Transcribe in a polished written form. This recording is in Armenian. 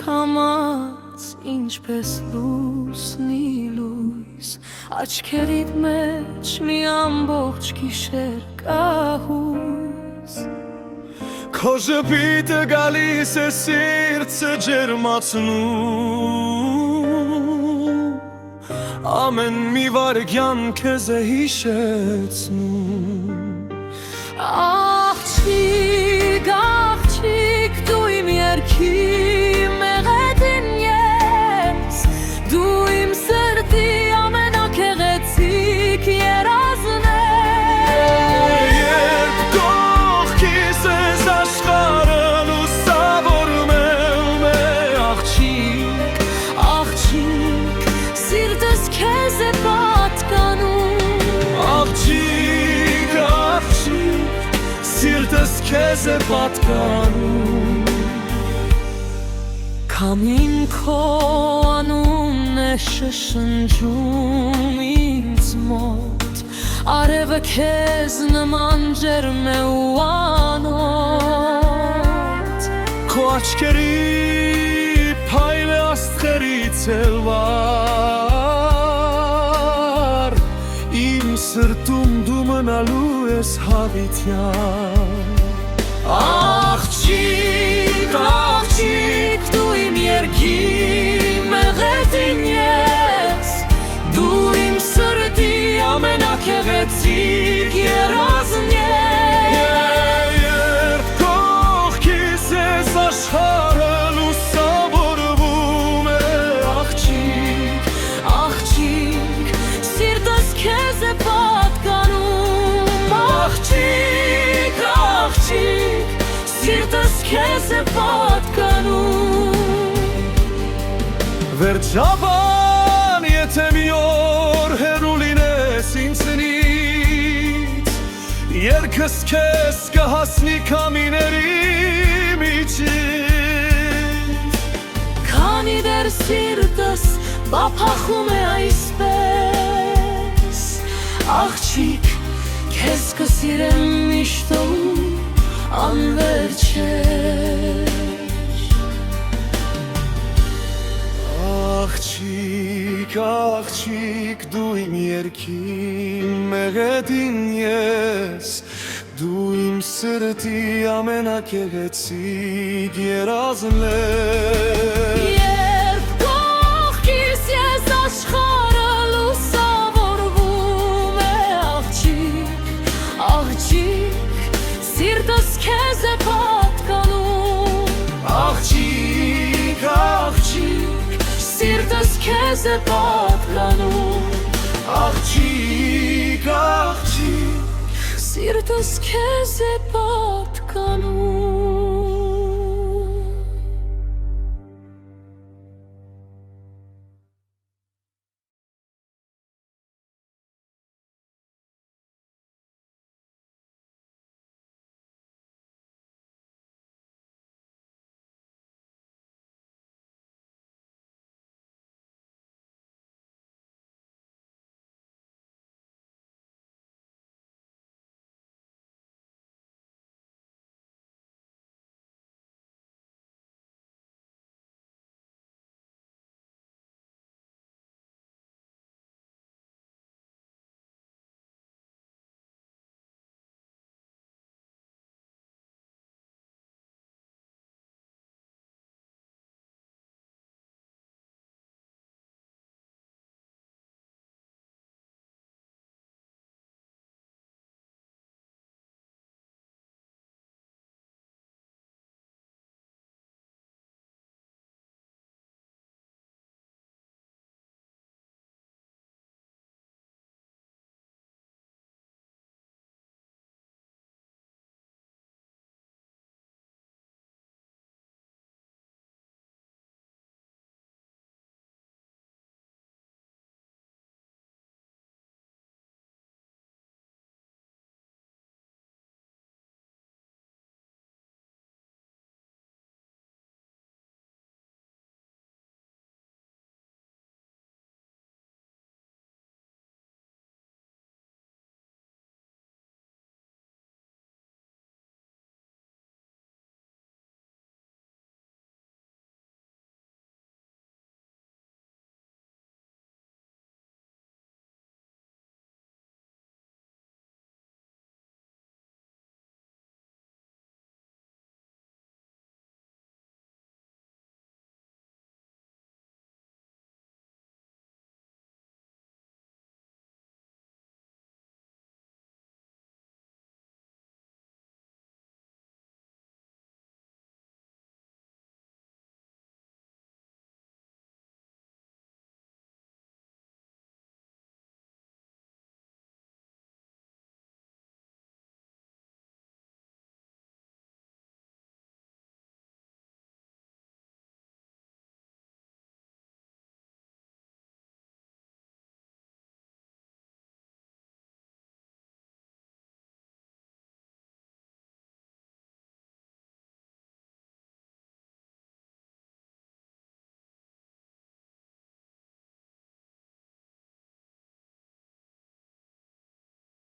կամաց ինչպես լուսնի լույս աչքերիդ մեջ մի ամբողջ գիշեր կահույս Քո ժպիտը գալիս է սիրտը ջերմացնում Ամեն մի վայրկյան քեզ է հիշեցնում Աղջիկ, աղջիկ, դու իմ երգի մեղեդին ես Դու իմ սրտի ամենակեղեցիկ երազն ես Երբ կողքիս ես աշխարհը լուսավորում է Աղջիկ, աղջիկ, սիրտս քեզ է պատկանում Աղջիկ, աղջիկ, սիրտս քեզ է պատկանում Քամին քո անունն է շշնջում ինձ մոտ Արևը քեզ նման ջերմ է ու անոտ Քո աչքերի փայլը աստղերից էլ վար Իմ սրտում դու մնալու ես հավիտյան Աղջիկ, աղջիկ, դու իմ երգի մեղեդին ես Դու իմ սրտի ամենակեղեցիկ երազն ես Երբ կողքիս ես աշխարհը լուսավորվում է Աղջիկ, աղջիկ, սիրտս քեզ է պատկանում Աղջիկ, աղջիկ, սիրտս քեզ է պատկանում Վերջաբան, եթե մի օր հեռու լինես ինձնից Երգս քեզ կհասնի քամիների միջից Քանի դեռ սիրտս բափախում է այսպես Աղջիկ, քեզ կսիրեմ միշտ ու անվերջեր Աղջիկ, աղջիկ, դու իմ երգի մեղեդին ես Դու իմ սրտի ամենակեղեցիկ երազն ես Երբ կողքիս ես աշխարհը լուսավորվում է Աղջիկ, աղջիկ, սիրտս քեզ է պատկանում Աղջիկ, աղջիկ, Սիրտս քեզ է պատկանում աղջիկ, աղջիկ Սիրտս քեզ է պատկանում